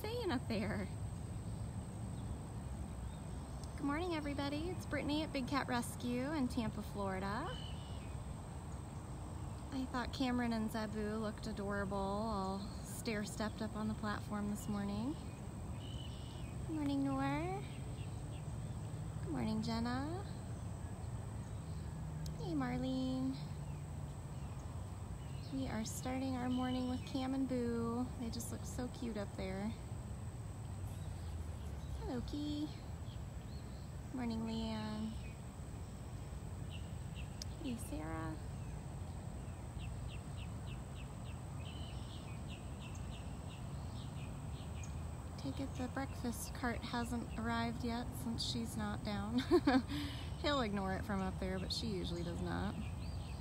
saying up there? Good morning, everybody. It's Brittany at Big Cat Rescue in Tampa, Florida. I thought Cameron and Zabu looked adorable, all stair-stepped up on the platform this morning. Good morning, Noor. Good morning, Jenna. Hey, Marlene. We are starting our morning with Cam and Boo. They just look so cute up there. Hello, Key. Morning, Leanne. Hey, Sarah. Take it the breakfast cart hasn't arrived yet since she's not down. He'll ignore it from up there, but she usually does not.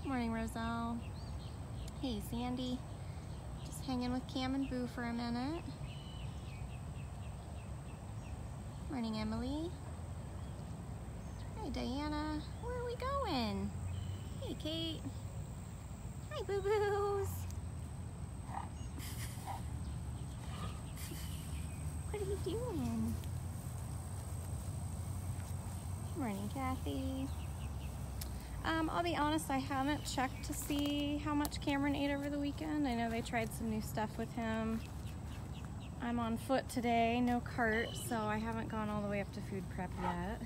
Morning, Roselle. Hey, Sandy. Just hanging with Cam and Boo for a minute. Morning, Emily. Hi, Diana. Where are we going? Hey, Kate. Hi, boo-boos. What are you doing? Morning, Kathy. I'll be honest, I haven't checked to see how much Cameron ate over the weekend. I know they tried some new stuff with him. I'm on foot today, no cart, so I haven't gone all the way up to food prep yet.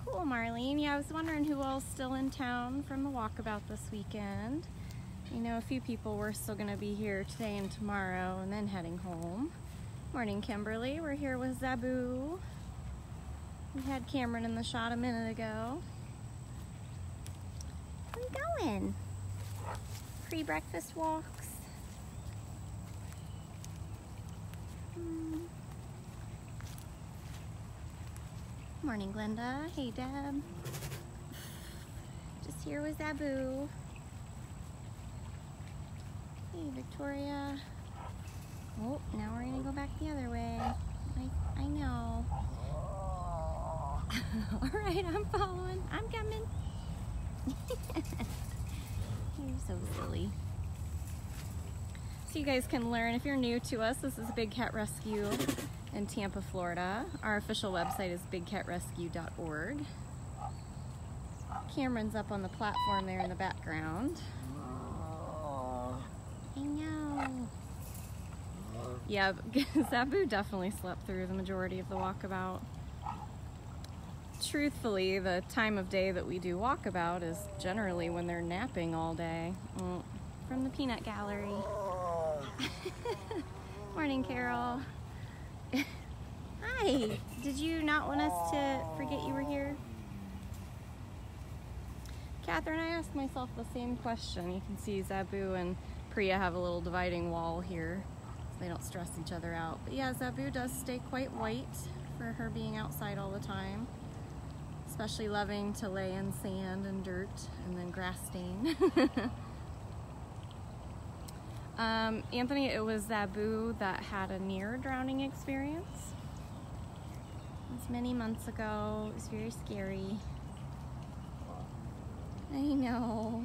Cool, Marlene. Yeah, I was wondering who all's still in town from the walkabout this weekend. You know, a few people were still going to be here today and tomorrow and then heading home. Morning, Kimberly. We're here with Zabu. We had Cameron in the shot a minute ago. Where are we going? Pre-breakfast walks. Morning, Glenda. Hey, Deb. Just here with Zabu. Hey, Victoria. Oh, now we're gonna go back the other way. I know. All right, I'm following. I'm coming. You're so silly. So you guys can learn, if you're new to us, this is Big Cat Rescue in Tampa, Florida. Our official website is bigcatrescue.org. Cameron's up on the platform there in the background. I know. Yeah, Zabu definitely slept through the majority of the walkabout. Truthfully, the time of day that we do walkabout is generally when they're napping all day. From the peanut gallery. Morning, Carol. Hi. Did you not want us to forget you were here? Catherine, I asked myself the same question. You can see Zabu and Priya have a little dividing wall here. They don't stress each other out. But yeah, Zabu does stay quite white for her being outside all the time. Especially loving to lay in sand and dirt and then grass stain. Anthony, it was Zabu that had a near drowning experience. It was many months ago. It was very scary. I know.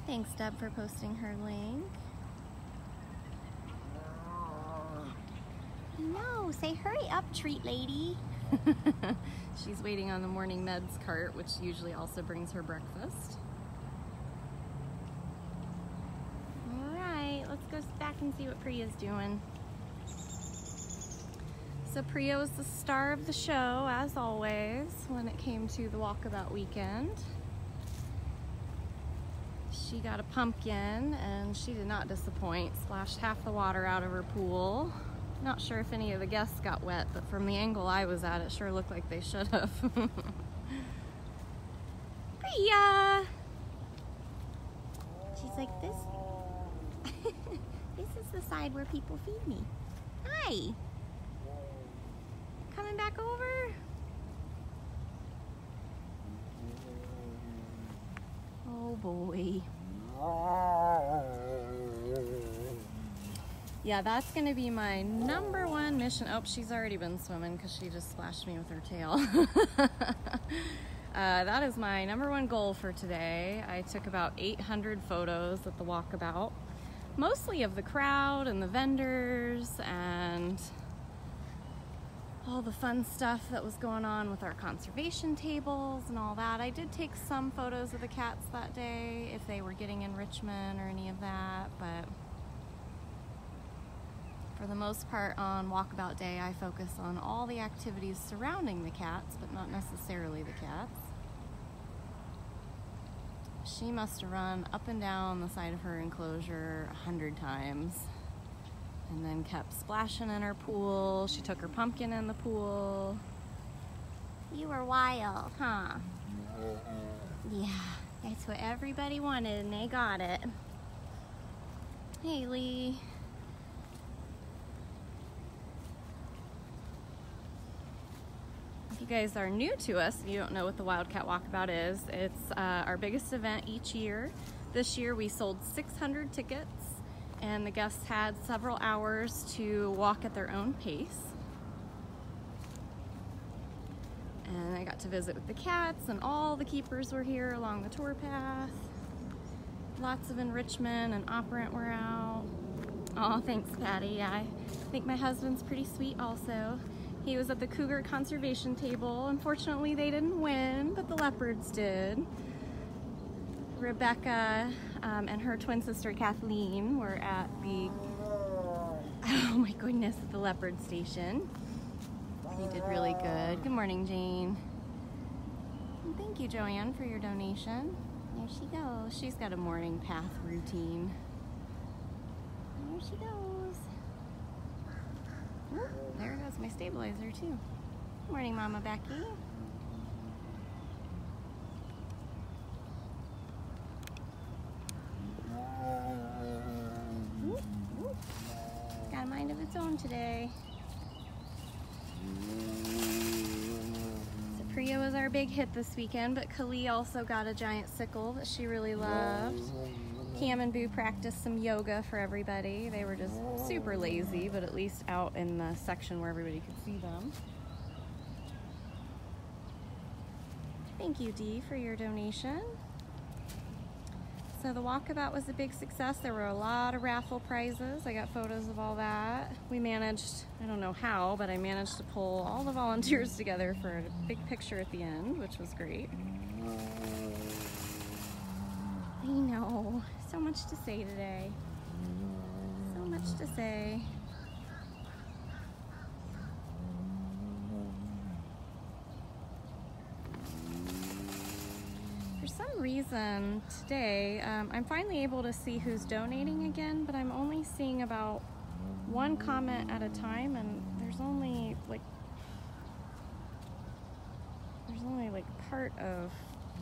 Thanks, Deb, for posting her link. No, say hurry up, treat lady. She's waiting on the morning meds cart, which usually also brings her breakfast. All right, let's go back and see what Priya's doing. So Priya was the star of the show, as always, when it came to the walkabout weekend. She got a pumpkin, and she did not disappoint. Splashed half the water out of her pool. Not sure if any of the guests got wet, but from the angle I was at, it sure looked like they should have. Priya! She's like, this is the side where people feed me. Hi! Coming back over? Oh boy. Yeah, that's going to be my #1 mission. Oh, she's already been swimming because she just splashed me with her tail. That is my #1 goal for today. I took about 800 photos at the walkabout, mostly of the crowd and the vendors and all the fun stuff that was going on with our conservation tables and all that. I did take some photos of the cats that day if they were getting enrichment or any of that, but for the most part on walkabout day I focus on all the activities surrounding the cats, but not necessarily the cats. She must have run up and down the side of her enclosure 100 times and then kept splashing in her pool. She took her pumpkin in the pool. You were wild, huh? Yeah, that's what everybody wanted and they got it. Haley. If you guys are new to us and you don't know what the Wildcat Walkabout is, it's our biggest event each year. This year we sold 600 tickets and the guests had several hours to walk at their own pace. And I got to visit with the cats and all the keepers were here along the tour path. Lots of enrichment and operant were out. Oh, thanks Patty. I think my husband's pretty sweet also. He was at the cougar conservation table. Unfortunately, they didn't win, but the leopards did. Rebecca and her twin sister Kathleen were at the, oh my goodness, the leopard station. They did really good. Good morning, Jane. And thank you, Joanne, for your donation. There she goes. She's got a morning path routine. There she goes. Ooh, there goes my stabilizer too. Good morning, Mama Becky. Ooh, ooh. Got a mind of its own today. So Priya was our big hit this weekend, but Kali also got a giant sickle that she really loved. Cam and Boo practiced some yoga for everybody. They were just super lazy, but at least out in the section where everybody could see them. Thank you, Dee, for your donation. So the walkabout was a big success. There were a lot of raffle prizes. I got photos of all that. We managed, I don't know how, but I managed to pull all the volunteers together for a big picture at the end, which was great. I know, so much to say today. So much to say. For some reason today, I'm finally able to see who's donating again, but I'm only seeing about one comment at a time, and there's only like part of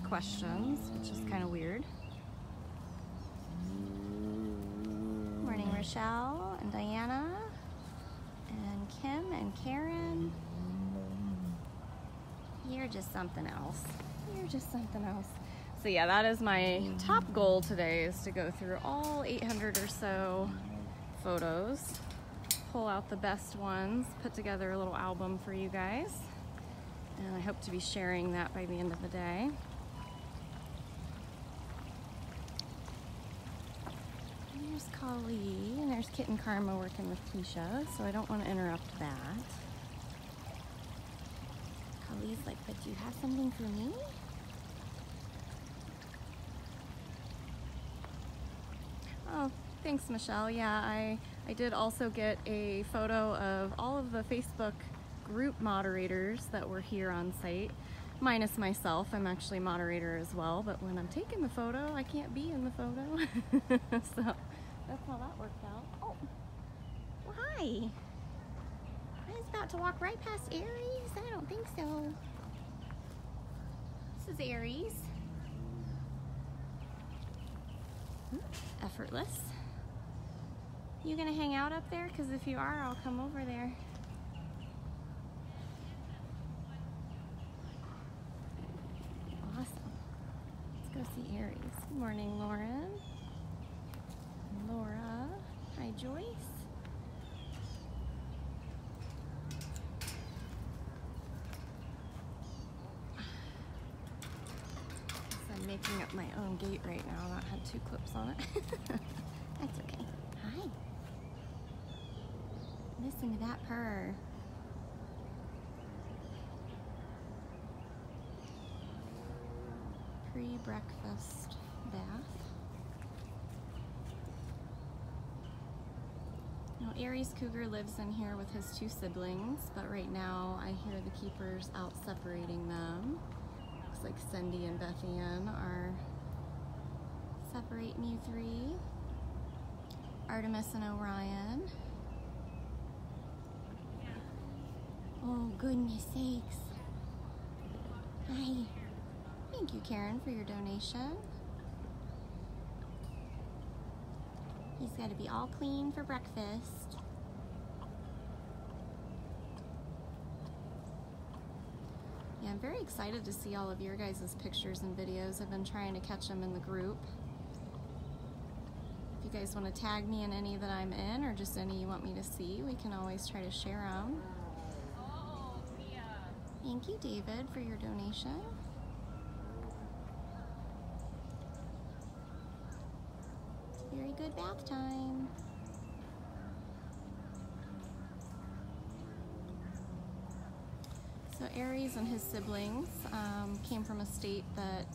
questions, which is kind of weird. Morning, Rochelle and Diana and Kim and Karen. You're just something else. You're just something else. So yeah, that is my top goal today, is to go through all 800 or so photos, pull out the best ones, put together a little album for you guys, and I hope to be sharing that by the end of the day. There's Kali, and there's Kitten Karma working with Keisha, so I don't want to interrupt that. Kali's like, but do you have something for me? Oh, thanks, Michelle. Yeah, I did also get a photo of all of the Facebook group moderators that were here on site, minus myself. I'm actually moderator as well, but when I'm taking the photo, I can't be in the photo. So that's how that worked out. Oh, well, hi. I was about to walk right past Aries. I don't think so. This is Aries. Effortless. You gonna hang out up there? Because if you are, I'll come over there. Awesome. Let's go see Aries. Good morning, Lauren. Laura. Hi, Joyce. making up my own gate right now. That had 2 clips on it. That's okay. Hi. Listen to that purr. Pre-breakfast bath. Now, Aries Cougar lives in here with his 2 siblings, but right now I hear the keepers out separating them. Looks like Cindy and Beth Ann are separating you 3. Artemis and Orion. Oh, goodness sakes. Hi. Thank you, Karen, for your donation. He's got to be all clean for breakfast. Yeah, I'm very excited to see all of your guys' pictures and videos. I've been trying to catch them in the group. If you guys want to tag me in any that I'm in, or just any you want me to see, we can always try to share them. Thank you, David, for your donation. Very good bath time. So Aries and his siblings came from a state that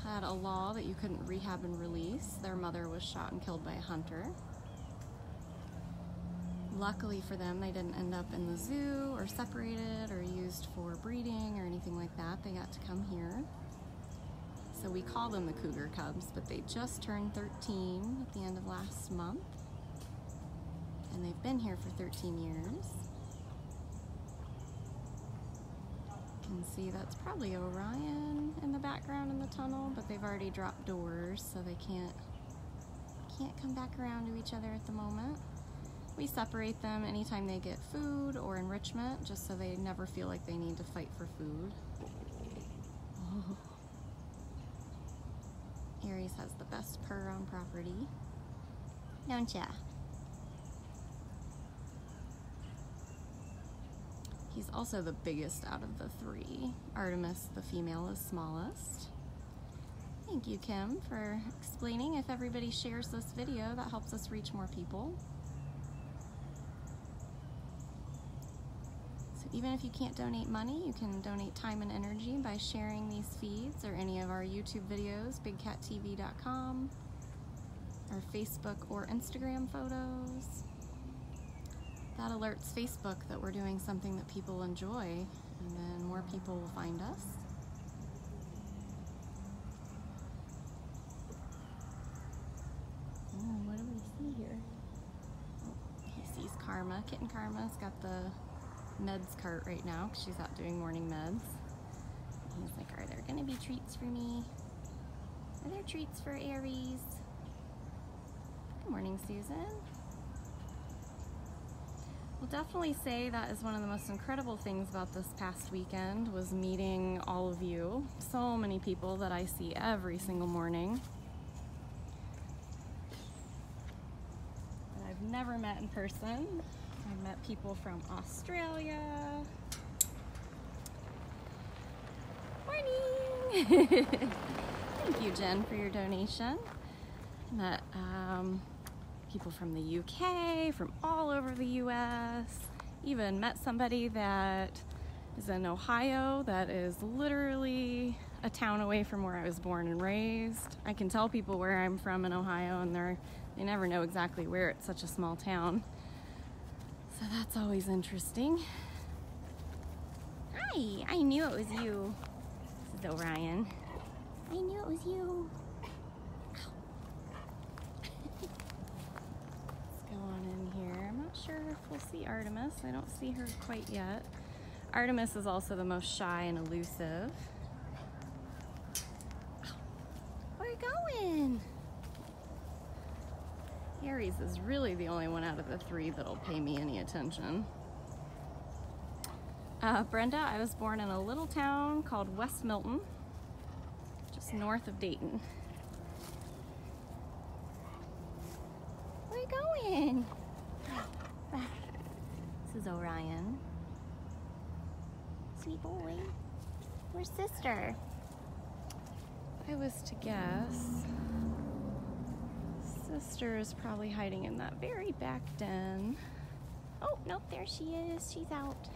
had a law that you couldn't rehab and release. Their mother was shot and killed by a hunter. Luckily for them, they didn't end up in the zoo or separated or used for breeding or anything like that. They got to come here. So we call them the Cougar Cubs, but they just turned 13 at the end of last month. And they've been here for 13 years. You can see that's probably Orion in the background in the tunnel, but they've already dropped doors, so they can't come back around to each other at the moment. We separate them anytime they get food or enrichment, just so they never feel like they need to fight for food. Oh. Aries has the best purr on property, don't ya? He's also the biggest out of the 3. Artemis, the female, is smallest. Thank you, Kim, for explaining. If everybody shares this video, that helps us reach more people. So even if you can't donate money, you can donate time and energy by sharing these feeds or any of our YouTube videos, bigcattv.com, our Facebook or Instagram photos. That alerts Facebook that we're doing something that people enjoy, and then more people will find us. Oh, what do we see here? Oh, he sees Karma. Kitten Karma's got the meds cart right now because she's out doing morning meds. And he's like, are there going to be treats for me? Are there treats for Aries? Good morning, Susan. We'll definitely say that is one of the most incredible things about this past weekend was meeting all of you. So many people that I see every single morning that I've never met in person. I've met people from Australia. Morning! Thank you, Jen, for your donation. I met people from the UK, from all over the US. Even met somebody that is in Ohio that is literally a town away from where I was born and raised. I can tell people where I'm from in Ohio and they never know exactly where. It's such a small town. So that's always interesting. Hi, I knew it was you. This is Orion. I knew it was you. Sure if we'll see Artemis. I don't see her quite yet. Artemis is also the most shy and elusive. Where are you going? Aries is really the only one out of the 3 that'll pay me any attention. Brenda, I was born in a little town called West Milton, just north of Dayton. Where are you going? This is Orion. Sweet boy. Where's sister? I was to guess, sister is probably hiding in that very back den. Oh, nope, there she is. She's out.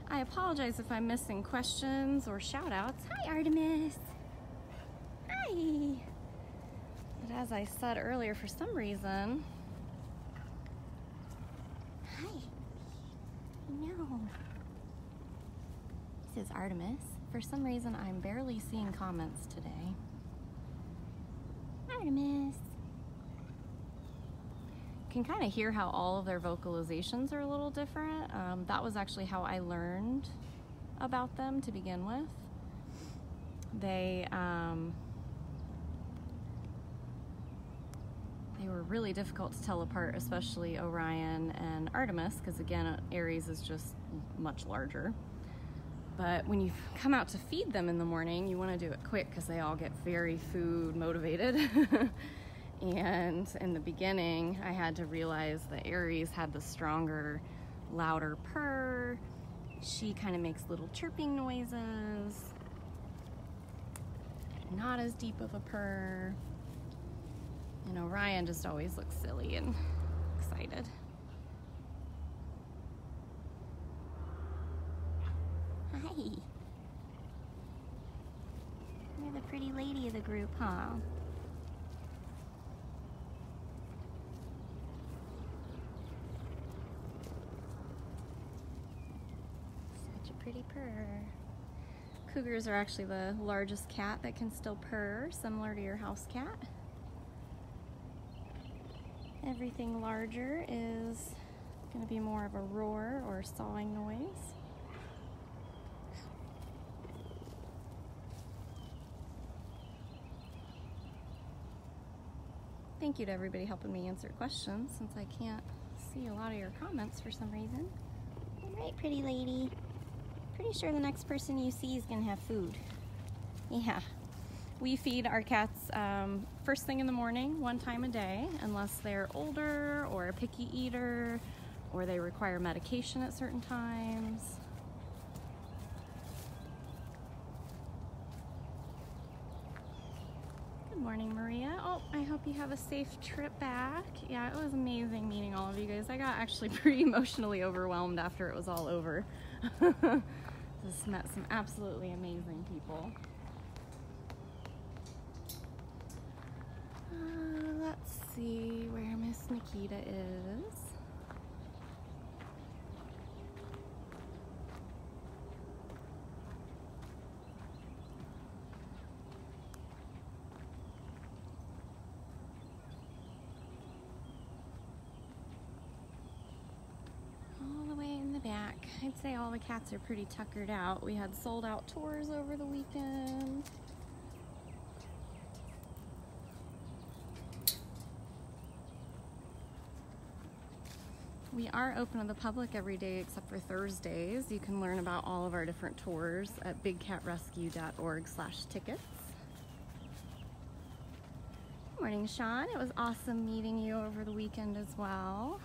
I apologize if I'm missing questions or shout outs. Hi, Artemis. Hi. But as I said earlier, for some reason, hi. No. This is Artemis. For some reason, I'm barely seeing comments today. Artemis. You can kind of hear how all of their vocalizations are a little different. That was actually how I learned about them to begin with. They were really difficult to tell apart, especially Orion and Artemis, because again, Aries is just much larger. But when you come out to feed them in the morning, you want to do it quick because they all get very food motivated. And in the beginning, I had to realize that Aries had the stronger, louder purr. She kind of makes little chirping noises. Not as deep of a purr. And Orion just always looks silly and excited. Hi. You're the pretty lady of the group, huh? Such a pretty purr. Cougars are actually the largest cat that can still purr, similar to your house cat. Everything larger is going to be more of a roar or sawing noise. Thank you to everybody helping me answer questions, since I can't see a lot of your comments for some reason. All right, pretty lady. Pretty sure the next person you see is gonna have food. Yeah. We feed our cats first thing in the morning, one time a day, unless they're older or a picky eater, or they require medication at certain times. Good morning, Maria. Oh, I hope you have a safe trip back. Yeah, it was amazing meeting all of you guys. I got actually pretty emotionally overwhelmed after it was all over. Just met some absolutely amazing people. Let's see where Miss Nikita is. All the way in the back. I'd say all the cats are pretty tuckered out. We had sold out tours over the weekend. We are open to the public every day except for Thursdays. You can learn about all of our different tours at bigcatrescue.org/tickets. Good morning, Sean. It was awesome meeting you over the weekend as well.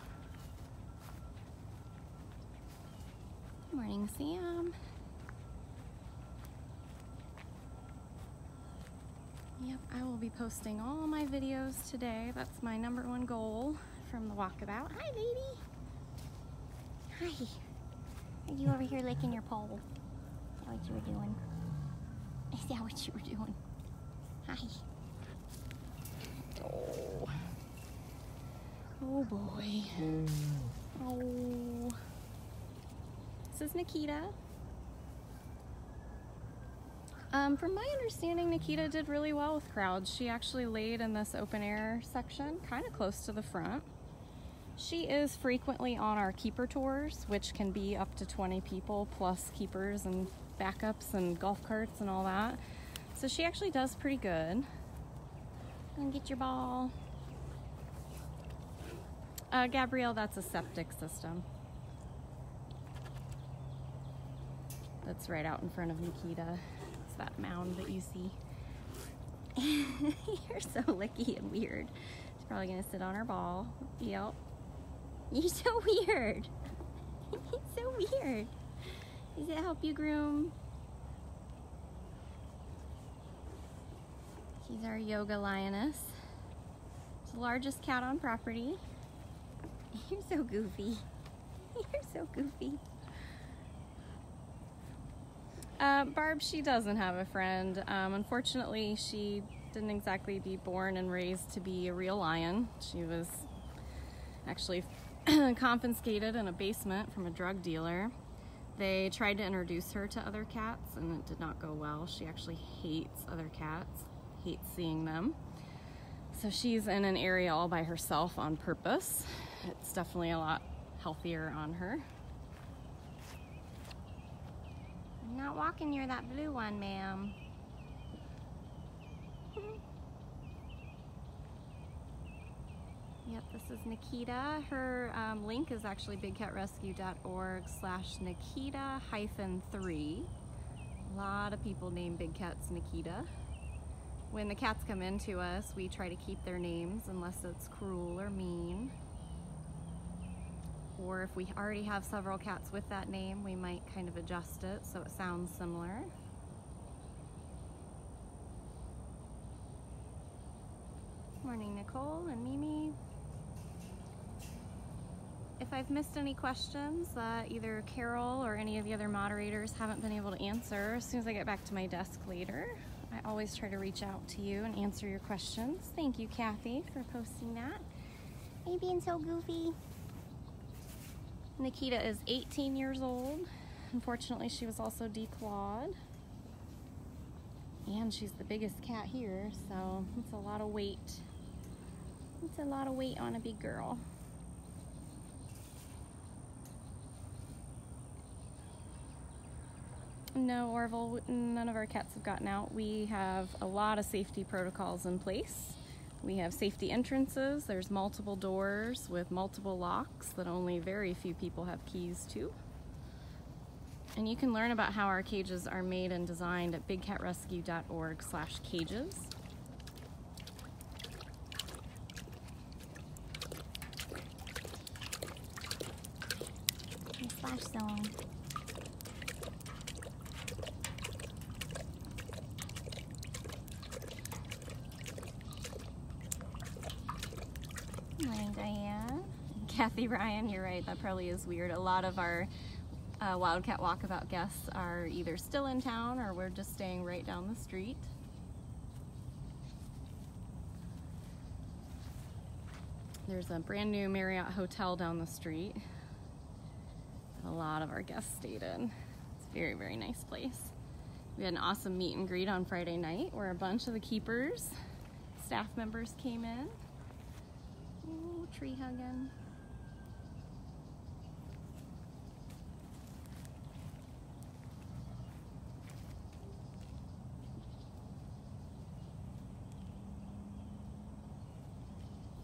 Good morning, Sam. Yep, I will be posting all my videos today. That's my #1 goal from the walkabout. Hi, lady. Hi. Are you over here licking your pole? Is that what you were doing? Is that what you were doing? Hi. Oh. Oh boy. Oh. This is Nikita. From my understanding, Nikita did really well with crowds. She actually laid in this open air section, kind of close to the front. She is frequently on our keeper tours, which can be up to 20 people plus keepers and backups and golf carts and all that. So she actually does pretty good. Go and get your ball. Gabrielle, that's a septic system. That's right out in front of Nikita. It's that mound that you see. You're so licky and weird. She's probably gonna sit on her ball. Yep. You're so weird. You're so weird. Does it help you groom? She's our yoga lioness. It's the largest cat on property. You're so goofy. You're so goofy. Barb, she doesn't have a friend. Unfortunately, she didn't exactly be born and raised to be a real lion. She was actually confiscated in a basement from a drug dealer. They tried to introduce her to other cats and it did not go well. She actually hates other cats, hates seeing them. So she's in an area all by herself on purpose. It's definitely a lot healthier on her. I'm not walking near that blue one, ma'am. Yep, this is Nikita. Her link is actually bigcatrescue.org/Nikita-3. A lot of people name big cats Nikita. When the cats come into us, we try to keep their names unless it's cruel or mean. Or if we already have several cats with that name, we might kind of adjust it so it sounds similar. Morning, Nicole and Mimi. If I've missed any questions that either Carol or any of the other moderators haven't been able to answer, as soon as I get back to my desk later, I always try to reach out to you and answer your questions. Thank you, Kathy, for posting that. Are you being so goofy? Nikita is 18 years old. Unfortunately, she was also declawed. And she's the biggest cat here, so it's a lot of weight. It's a lot of weight on a big girl. No, Orville, none of our cats have gotten out. We have a lot of safety protocols in place. We have safety entrances. There's multiple doors with multiple locks that only very few people have keys to. And you can learn about how our cages are made and designed at bigcatrescue.org/cages. Splash zone. Morning, Diane. Kathy Ryan, you're right, that probably is weird. A lot of our Wildcat Walkabout guests are either still in town or we're just staying right down the street. There's a brand new Marriott hotel down the street that a lot of our guests stayed in. It's a very, very nice place. We had an awesome meet and greet on Friday night where a bunch of the keepers, staff members came in. Ooh, tree hugging.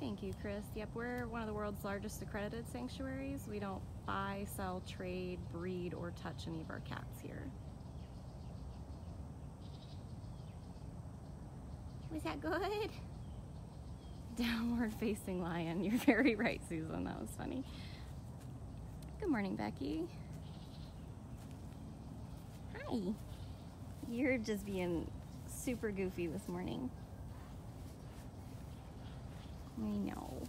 Thank you, Chris. Yep, we're one of the world's largest accredited sanctuaries. We don't buy, sell, trade, breed, or touch any of our cats here. Was that good? Downward facing lion. You're very right, Susan. That was funny. Good morning, Becky. Hi. You're just being super goofy this morning. I know.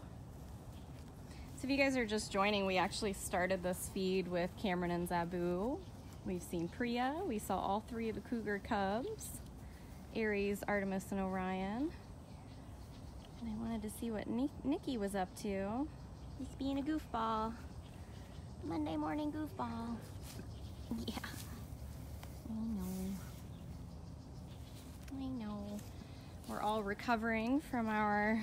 So if you guys are just joining, we actually started this feed with Cameron and Zabu. We've seen Priya. We saw all three of the cougar cubs. Aries, Artemis, and Orion. And I wanted to see what Nikki was up to. He's being a goofball. Monday morning goofball. Yeah. I know. We're all recovering from our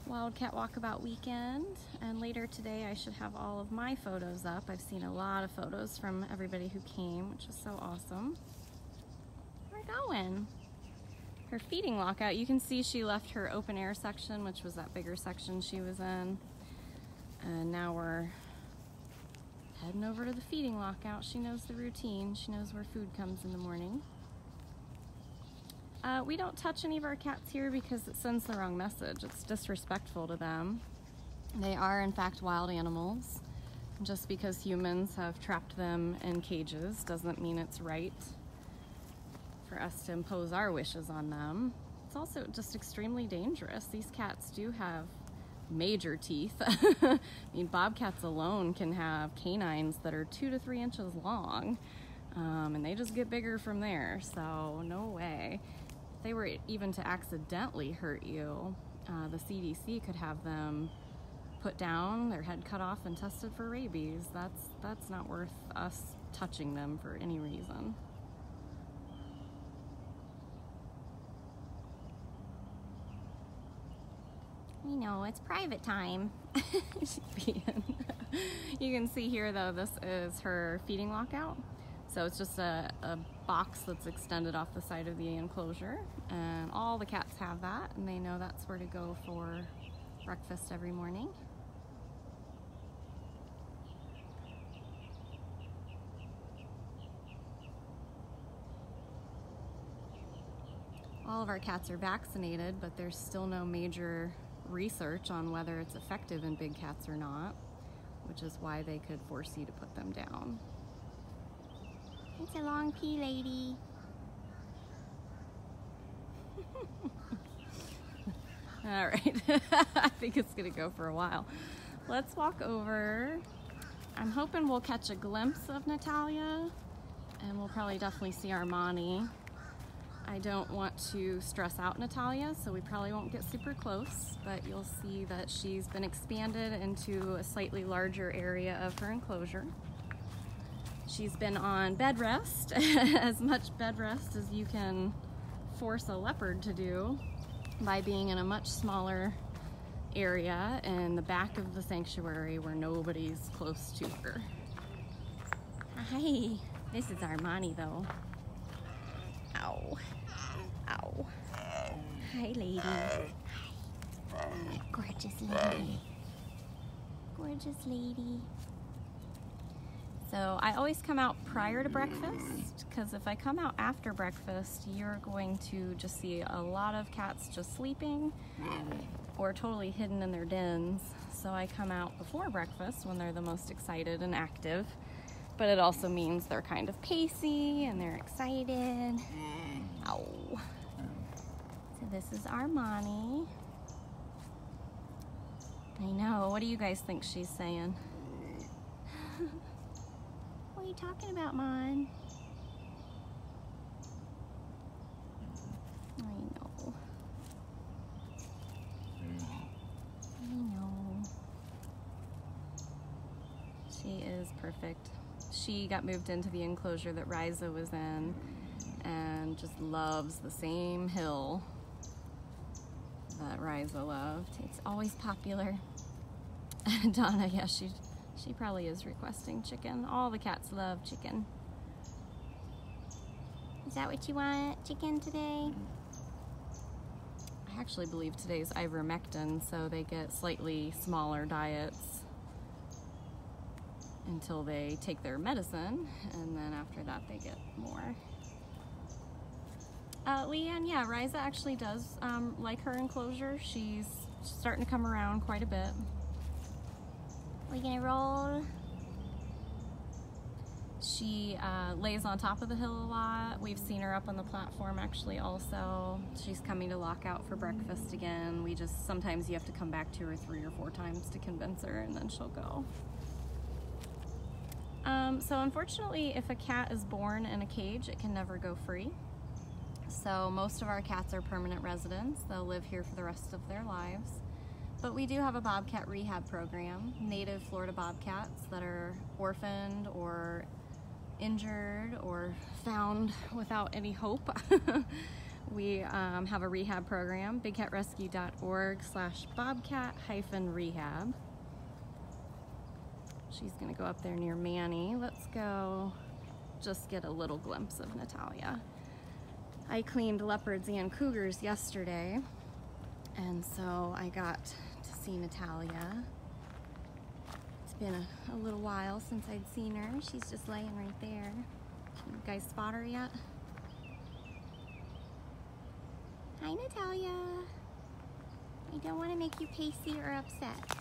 Wildcat Walkabout weekend, and later today I should have all of my photos up. I've seen a lot of photos from everybody who came, which is so awesome. We're going. Her feeding lockout, you can see she left her open air section, which was that bigger section she was in, and now we're heading over to the feeding lockout. She knows the routine. She knows where food comes in the morning. We don't touch any of our cats here because it sends the wrong message. It's disrespectful to them. They are, in fact, wild animals. Just because humans have trapped them in cages doesn't mean it's right for us to impose our wishes on them. It's also just extremely dangerous. These cats do have major teeth. I mean, bobcats alone can have canines that are 2 to 3 inches long, and they just get bigger from there, so no way. If they were even to accidentally hurt you, the CDC could have them put down, their head cut off, and tested for rabies. That's not worth us touching them for any reason. You know, it's private time. You can see here though, this is her feeding lockout. So it's just a box that's extended off the side of the enclosure, and all the cats have that, and they know that's where to go for breakfast every morning. All of our cats are vaccinated, but there's still no major research on whether it's effective in big cats or not, which is why they could force you to put them down. It's a long pee, lady. All right, I think it's gonna go for a while. Let's walk over. I'm hoping we'll catch a glimpse of Natalia, and we'll probably definitely see Armani. I don't want to stress out Natalia, so we probably won't get super close, but you'll see that she's been expanded into a slightly larger area of her enclosure. She's been on bed rest, as much bed rest as you can force a leopard to do, by being in a much smaller area in the back of the sanctuary where nobody's close to her. Hi, this is Armani though. Ow. Ow. Hi, lady. Hi. Gorgeous lady. Gorgeous lady. So I always come out prior to breakfast, because if I come out after breakfast, you're going to just see a lot of cats just sleeping or totally hidden in their dens. So I come out before breakfast when they're the most excited and active. But it also means they're kind of pacey and they're excited. Ow. So this is Armani. I know, what do you guys think she's saying? What are you talking about, Mon? I know. I know. She is perfect. She got moved into the enclosure that Riza was in and just loves the same hill that Riza loved. It's always popular. Donna, yeah, she probably is requesting chicken. All the cats love chicken. Is that what you want? Chicken today? I actually believe today's ivermectin, so they get slightly smaller diets until they take their medicine, and then after that they get more. Leanne, yeah, Riza actually does like her enclosure. She's starting to come around quite a bit. We gonna roll? She lays on top of the hill a lot. We've seen her up on the platform actually also. She's coming to lockout for breakfast again. Sometimes you have to come back to her 3 or 4 times to convince her, and then she'll go. So unfortunately, if a cat is born in a cage, it can never go free. So most of our cats are permanent residents. They'll live here for the rest of their lives. But we do have a bobcat rehab program, native Florida bobcats that are orphaned or injured or found without any hope. We have a rehab program, bigcatrescue.org/bobcat-rehab. She's gonna go up there near Manny. Let's go just get a little glimpse of Natalia. I cleaned leopards and cougars yesterday, and so I got to see Natalia. It's been a little while since I'd seen her. She's just laying right there. Can you guys spot her yet? Hi, Natalia. I don't want to make you pacey or upset.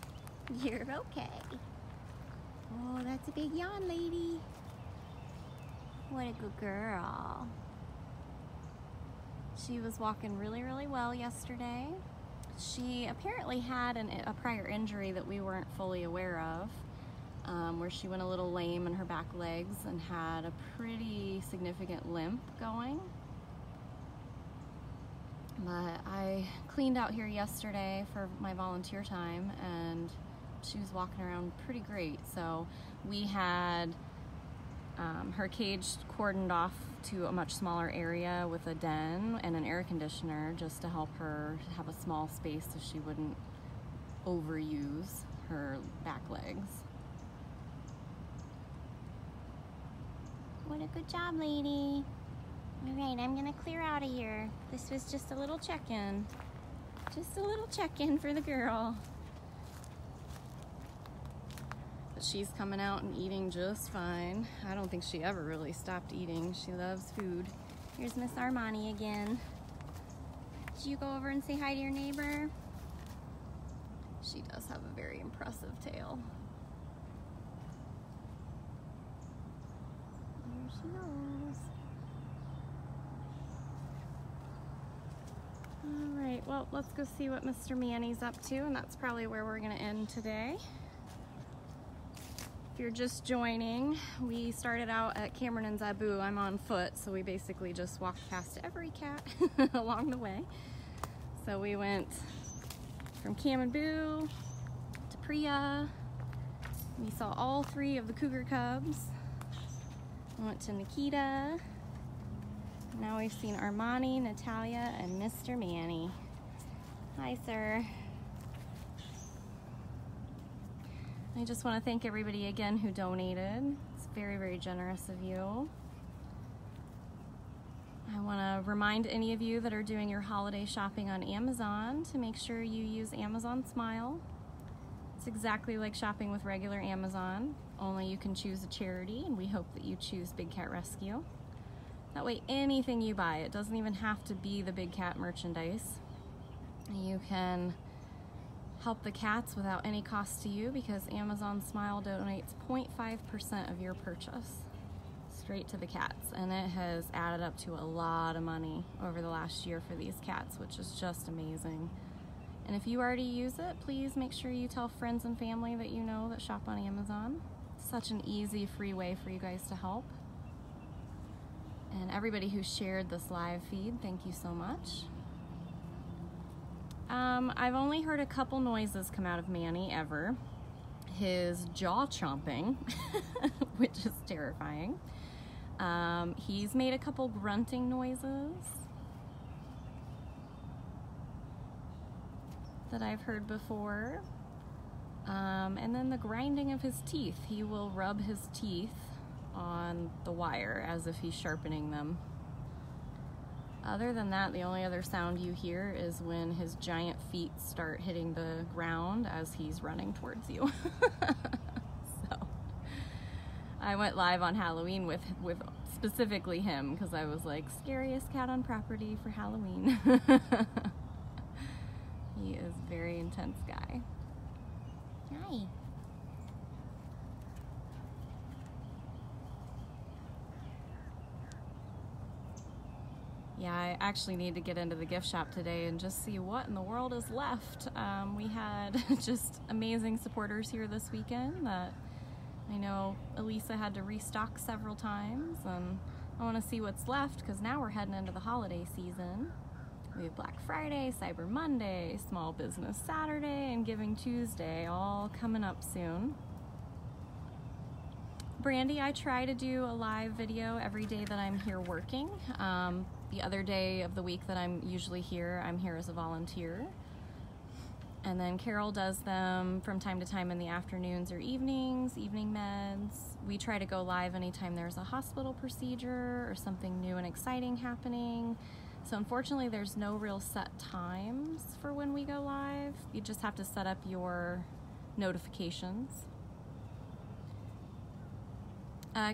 You're okay. Oh, that's a big yawn, lady. What a good girl. She was walking really, really well yesterday. She apparently had a prior injury that we weren't fully aware of, where she went a little lame in her back legs and had a pretty significant limp going. But I cleaned out here yesterday for my volunteer time and she was walking around pretty great. So we had her cage cordoned off to a much smaller area with a den and an air conditioner just to help her have a small space so she wouldn't overuse her back legs. What a good job, lady. All right, I'm gonna clear out of here. This was just a little check-in. Just a little check-in for the girl. But she's coming out and eating just fine. I don't think she ever really stopped eating. She loves food. Here's Miss Armani again. Did you go over and say hi to your neighbor? She does have a very impressive tail. There she goes. All right, well, let's go see what Mr. Manny's up to, and that's probably where we're gonna end today. If you're just joining, we started out at Cameron and Zabu. I'm on foot, so we basically just walked past every cat along the way. So we went from Cam and Boo to Priya. We saw all 3 of the cougar cubs. We went to Nikita. Now we've seen Armani, Natalia, and Mr. Manny. Hi, sir. I just want to thank everybody again who donated. It's very, very generous of you. I want to remind any of you that are doing your holiday shopping on Amazon to make sure you use Amazon Smile. It's exactly like shopping with regular Amazon, only you can choose a charity, and we hope that you choose Big Cat Rescue. That way anything you buy, it doesn't even have to be the Big Cat merchandise. You can help the cats without any cost to you because Amazon Smile donates 0.5% of your purchase straight to the cats, and it has added up to a lot of money over the last year for these cats, which is just amazing. And if you already use it, please make sure you tell friends and family that you know that shop on Amazon. It's such an easy, free way for you guys to help. And everybody who shared this live feed, thank you so much. I've only heard a couple noises come out of Manny ever. His jaw chomping, which is terrifying. He's made a couple grunting noises that I've heard before. And then the grinding of his teeth. He will rub his teeth on the wire as if he's sharpening them. Other than that, the only other sound you hear is when his giant feet start hitting the ground as he's running towards you. So I went live on Halloween with specifically him because I was like, scariest cat on property for Halloween. He is a very intense guy. Hi. Yeah, I actually need to get into the gift shop today and just see what in the world is left. We had just amazing supporters here this weekend that I know Elisa had to restock several times, and I want to see what's left because now we're heading into the holiday season. We have Black Friday, Cyber Monday, Small Business Saturday, and Giving Tuesday all coming up soon. Brandy, I try to do a live video every day that I'm here working. The other day of the week that I'm usually here, I'm here as a volunteer. And then Carol does them from time to time in the afternoons or evenings, evening meds. We try to go live anytime there's a hospital procedure or something new and exciting happening. So unfortunately, there's no real set times for when we go live. You just have to set up your notifications.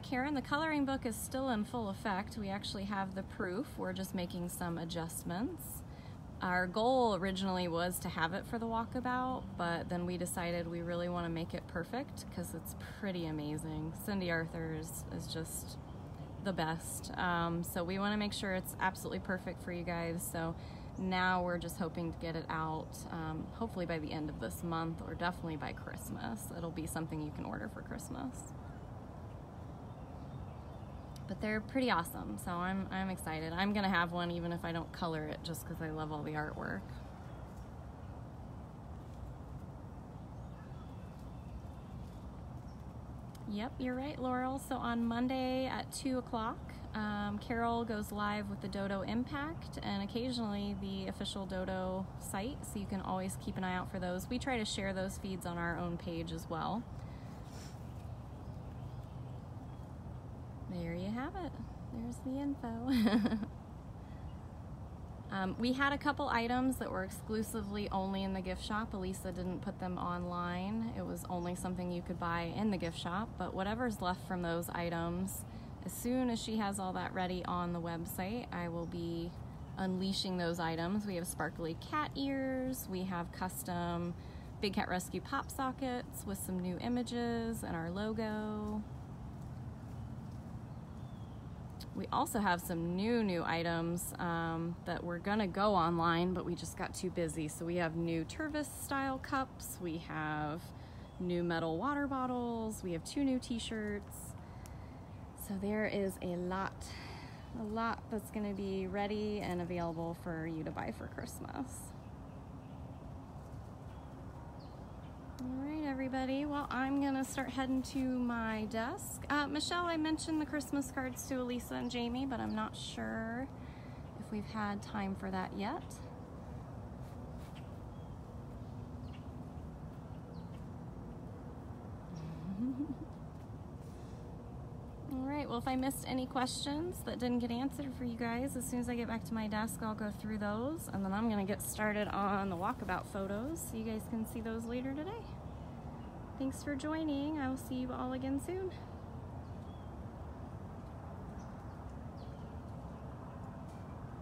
Karen, the coloring book is still in full effect. We actually have the proof. We're just making some adjustments. Our goal originally was to have it for the walkabout, but then we decided we really want to make it perfect because it's pretty amazing. Cindy Arthur's is just the best. So we want to make sure it's absolutely perfect for you guys. So now we're just hoping to get it out hopefully by the end of this month, or definitely by Christmas. It'll be something you can order for Christmas. But they're pretty awesome, so I'm excited. I'm gonna have one even if I don't color it, just because I love all the artwork. Yep, you're right, Laurel. So on Monday at 2 o'clock, Carol goes live with the Dodo Impact and occasionally the official Dodo site, so you can always keep an eye out for those. We try to share those feeds on our own page as well. There you have it. There's the info. We had a couple items that were exclusively only in the gift shop. Elisa didn't put them online. It was only something you could buy in the gift shop, but whatever's left from those items, as soon as she has all that ready on the website, I will be unleashing those items. We have sparkly cat ears, we have custom Big Cat Rescue pop sockets with some new images and our logo. We also have some new items that were gonna go online, but we just got too busy. So we have new Tervis style cups, we have new metal water bottles, we have 2 new t-shirts. So there is a lot that's gonna be ready and available for you to buy for Christmas. All right, everybody. Well, I'm gonna start heading to my desk. Michelle, I mentioned the Christmas cards to Elisa and Jamie, but I'm not sure if we've had time for that yet. All right, well, if I missed any questions that didn't get answered for you guys, as soon as I get back to my desk, I'll go through those, and then I'm gonna get started on the walkabout photos so you guys can see those later today. Thanks for joining. I will see you all again soon.